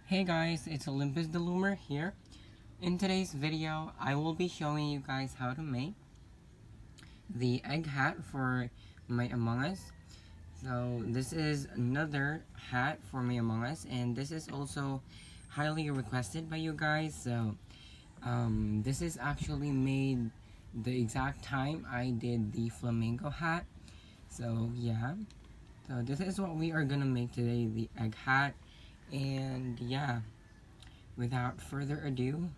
Hey guys, it's Olympus the Loomer here. In today's video, I will be showing you guys how to make the egg hat for my Among Us. So this is another hat for my Among Us, and this is also highly requested by you guys. So this is actually made the exact time I did the flamingo hat. So yeah, so this is what we are gonna make today, the egg hat. And yeah, without further ado,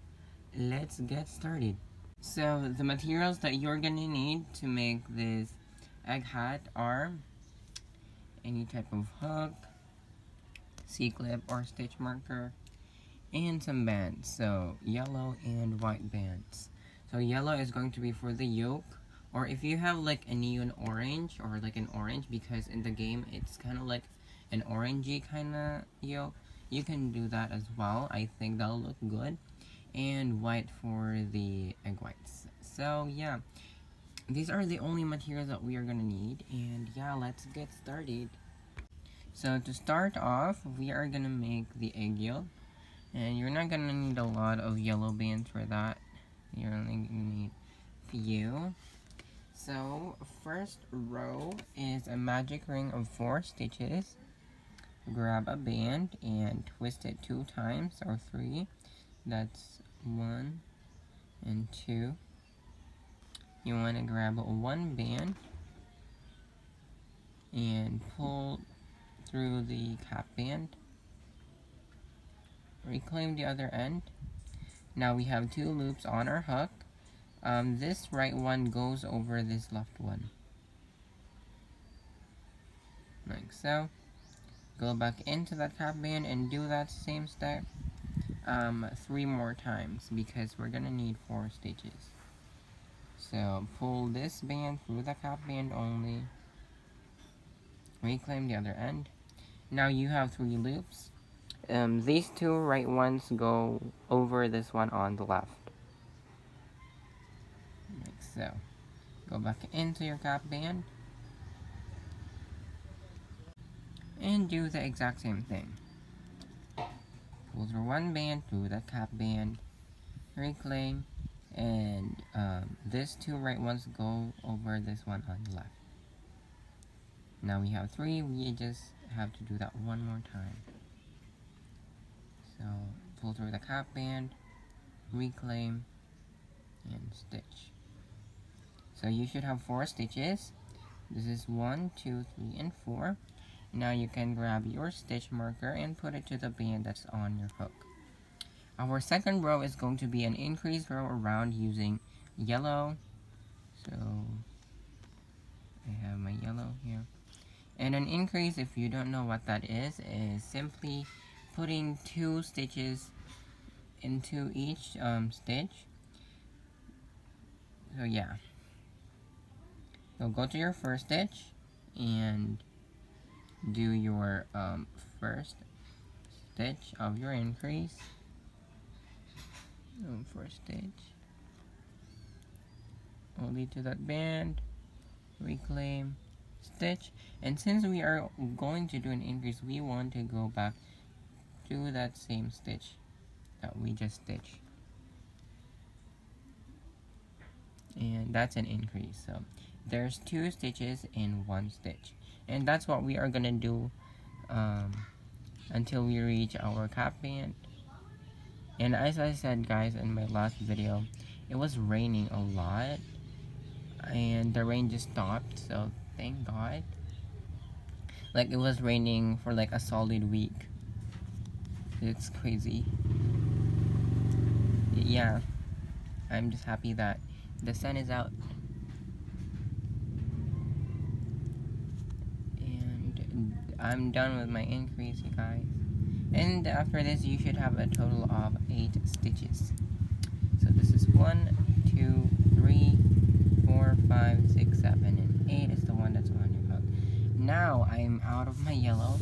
let's get started. So the materials that you're gonna need to make this egg hat are any type of hook, C-clip or stitch marker, and some bands. So yellow and white bands. So yellow is going to be for the yolk, or if you have like a neon orange or like an orange, because in the game it's kind of like an orangey kind of yolk, you can do that as well. I think that'll look good. And white for the egg whites. So yeah, these are the only materials that we are gonna need, and yeah, let's get started. So to start off, we are gonna make the egg yolk, and you're not gonna need a lot of yellow bands for that. You're only gonna need a few. So first row is a magic ring of 4 stitches. Grab a band and twist it 2 times or 3. That's 1 and 2. You want to grab 1 band and pull through the cap band. Reclaim the other end. Now we have 2 loops on our hook. This right one goes over this left one, like so. Go back into that cap band and do that same step 3 more times, because we're gonna need 4 stitches. So pull this band through the cap band only. Reclaim the other end. Now you have 3 loops. These 2 right ones go over this one on the left, like so. Go back into your cap band and do the exact same thing. Pull through 1 band through the cap band, reclaim, and these 2 right ones go over this one on the left. Now we have 3, we just have to do that 1 more time. So pull through the cap band, reclaim, and stitch. So you should have 4 stitches. This is 1, 2, 3, and 4. Now you can grab your stitch marker and put it to the band that's on your hook. Our second row is going to be an increased row around using yellow. So I have my yellow here. And an increase, if you don't know what that is simply putting 2 stitches into each stitch. So yeah, you'll go to your first stitch and do your first stitch of your increase. First stitch, only to that band, reclaim, stitch. And since we are going to do an increase, we want to go back to that same stitch that we just stitched, and that's an increase. So there's 2 stitches in 1 stitch, and that's what we are gonna do until we reach our cap band. And as I said, guys, in my last video, it was raining a lot, and the rain just stopped, so thank God. Like, it was raining for like a solid week. It's crazy. Yeah, I'm just happy that the sun is out. And I'm done with my increase, you guys. And after this, you should have a total of 8 stitches. So this is 1, 2, 3, 4, 5, 6, 7, and 8 is the one that's on your hook. Now I'm out of my yellow,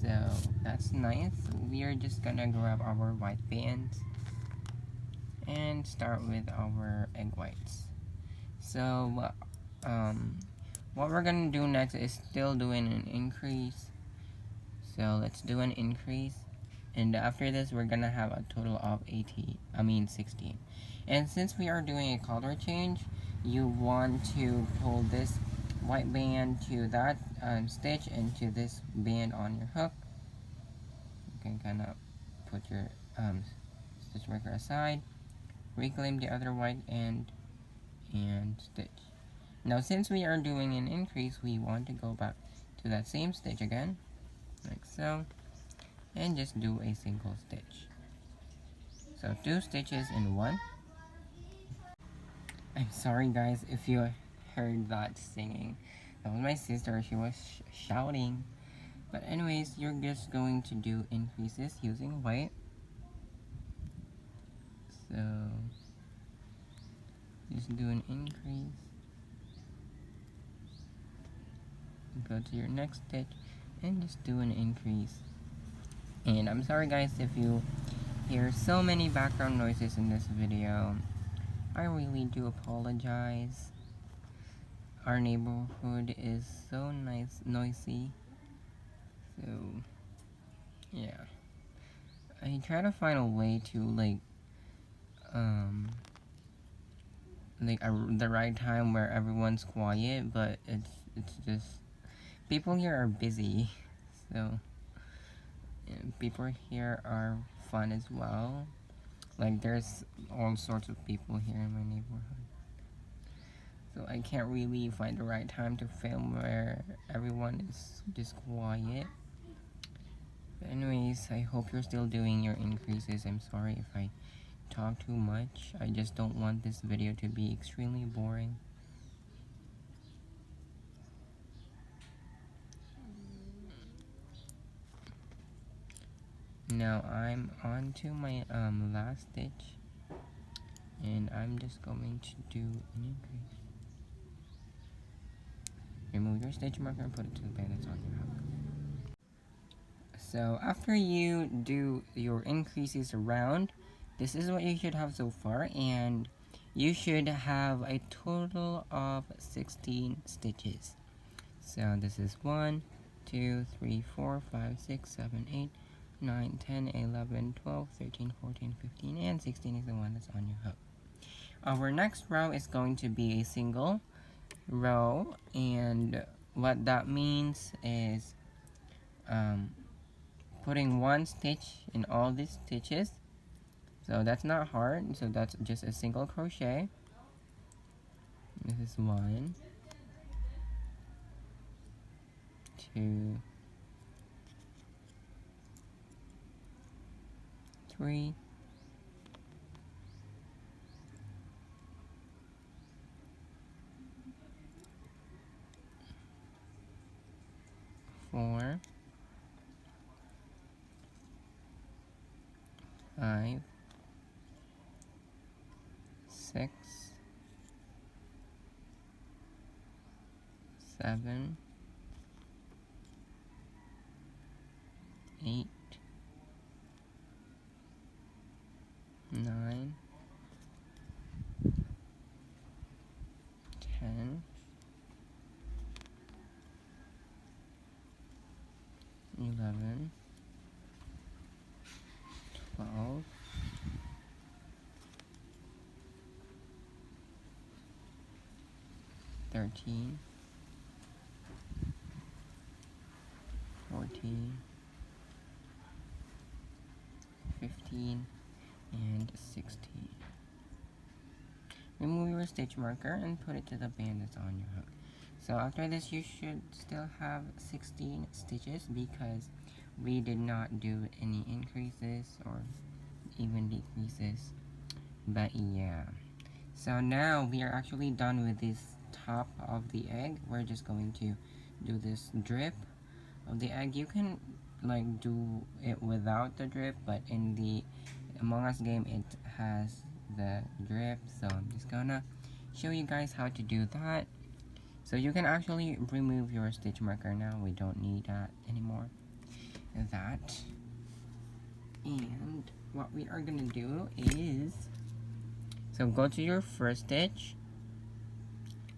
so that's nice. We are just gonna grab our white bands and start with our egg whites. So what we're gonna do next is still doing an increase. So let's do an increase, and after this we're gonna have a total of 16. And since we are doing a color change, you want to pull this white band to that stitch and to this band on your hook. You can kind of put your stitch marker aside, reclaim the other white end, and stitch. Now since we are doing an increase, we want to go back to that same stitch again, like so, and just do a single stitch. So 2 stitches in 1. I'm sorry guys if you heard that singing. That was my sister, she was shouting. But anyways, you're just going to do increases using white. So just do an increase. Go to your next stitch and just do an increase. And I'm sorry guys if you hear so many background noises in this video. I really do apologize. Our neighborhood is so noisy. So yeah, I try to find a way to the right time where everyone's quiet, but it's just people here are busy. So and people here are fun as well. Like there's all sorts of people here in my neighborhood. So I can't really find the right time to film where everyone is just quiet. But anyways, I hope you're still doing your increases. I'm sorry if I talk too much. I just don't want this video to be extremely boring. Now I'm on to my last stitch, and I'm just going to do an increase. Remove your stitch marker and put it to the band that's on your hook. So after you do your increases around, this is what you should have so far, and you should have a total of 16 stitches. So this is 1, 2, 3, 4, 5, 6, 7, 8, 9, 10, 11, 12, 13, 14, 15, and 16 is the one that's on your hook. Our next row is going to be a single row, and what that means is putting 1 stitch in all these stitches. So that's not hard, so that's just a single crochet. This is 1, 2, 3, 4, 5, 6, 7, 8, 9, 10, 11, 12, 13, 14, 15, and 16. Remove your stitch marker and put it to the band that's on your hook. So after this, you should still have 16 stitches because we did not do any increases or even decreases. But yeah. So now we are actually done with this top of the egg. We're just going to do this drip of the egg. You can like do it without the drip, but in the Among Us game it has the drip, so I'm just gonna show you guys how to do that. So you can actually remove your stitch marker now. We don't need that anymore. That. And what we are gonna do is, so go to your first stitch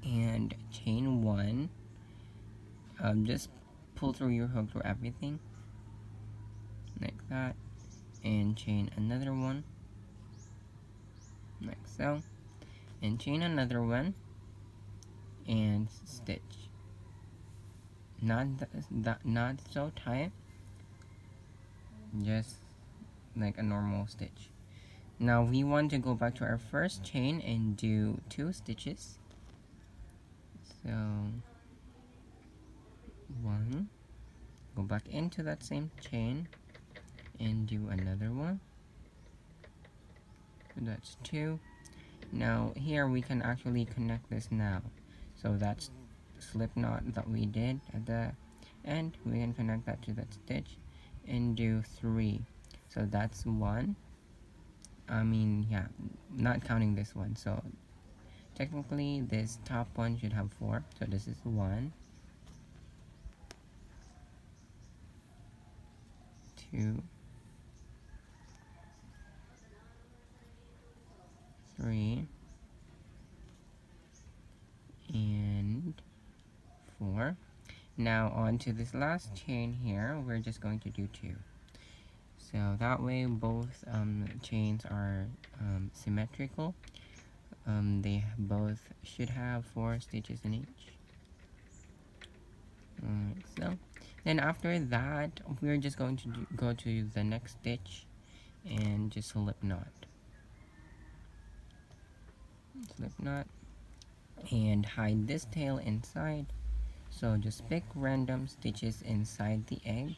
and chain 1. Just pull through your hook through everything like that, and chain another one like so, and chain another one and stitch. Not so tight, just like a normal stitch. Now we want to go back to our first chain and do 2 stitches. So 1, go back into that same chain and do another one. So that's 2. Now here we can actually connect this now. So that's slip knot that we did at the end. We can connect that to that stitch and do 3. So that's 1. I mean, yeah, not counting this one. So technically this top one should have 4. So this is 1, 2, 3, and 4. Now on to this last chain here, we're just going to do 2. So that way both chains are symmetrical. They both should have 4 stitches in each. So then after that, we're just going to go to the next stitch and just slip knot. Slip knot and hide this tail inside. So just pick random stitches inside the egg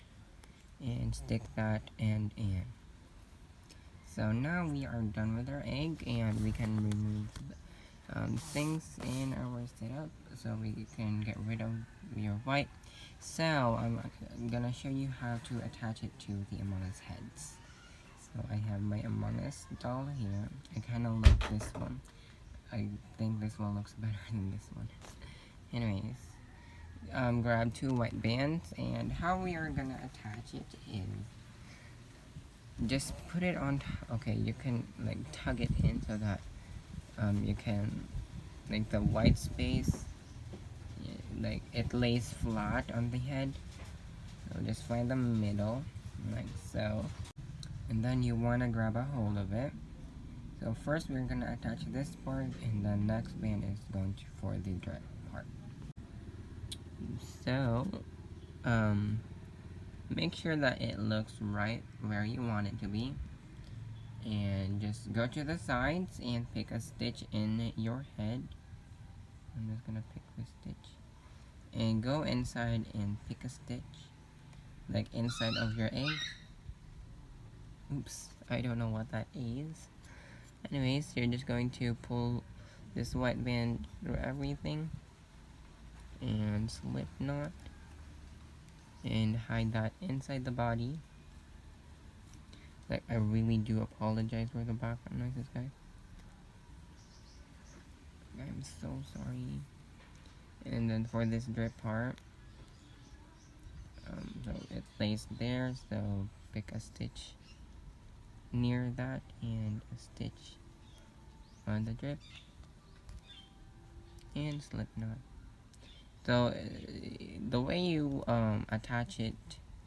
and stick that end in. So now we are done with our egg, and we can remove things in our setup so we can get rid of your white. So I'm gonna show you how to attach it to the Among Us heads. So I have my Among Us doll here. I kind of like this one. I think this one looks better than this one. Anyways, grab 2 white bands, and how we are gonna attach it is just put it on. Okay, you can like tug it in so that you can, like, the white space, like it lays flat on the head. So just find the middle like so, and then you want to grab a hold of it. So first we're gonna attach this part, and the next band is going to for the drip part. So make sure that it looks right where you want it to be, and just go to the sides and pick a stitch in your head. I'm just gonna pick this stitch and go inside and pick a stitch like inside of your egg. Oops, I don't know what that is. Anyways, you're just going to pull this white band through everything and slip knot and hide that inside the body. Like, I really do apologize for the background noises, guys. I'm so sorry. And then for this drip part, so it lays there, so pick a stitch near that and a stitch on the drip and slip knot. So the way you attach it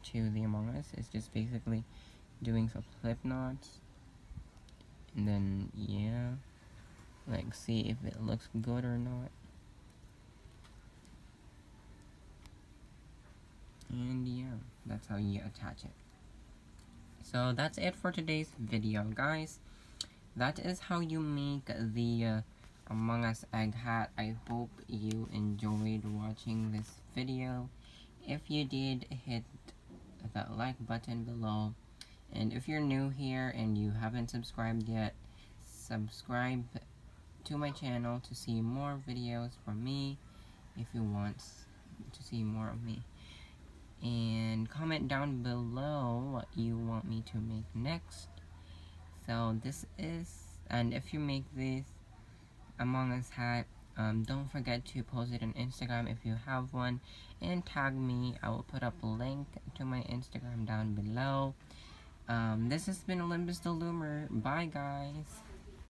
to the Among Us is just basically doing some slip knots, and then yeah, like see if it looks good or not. And yeah, that's how you attach it. So that's it for today's video, guys. That is how you make the Among Us egg hat. I hope you enjoyed watching this video. If you did, hit that like button below. And if you're new here and you haven't subscribed yet, subscribe to my channel to see more videos from me if you want to see more of me. And comment down below what you want me to make next. So this is, and if you make this Among Us hat, don't forget to post it on Instagram if you have one, and tag me. I will put up a link to my Instagram down below. This has been Olympus the Loomer. Bye, guys.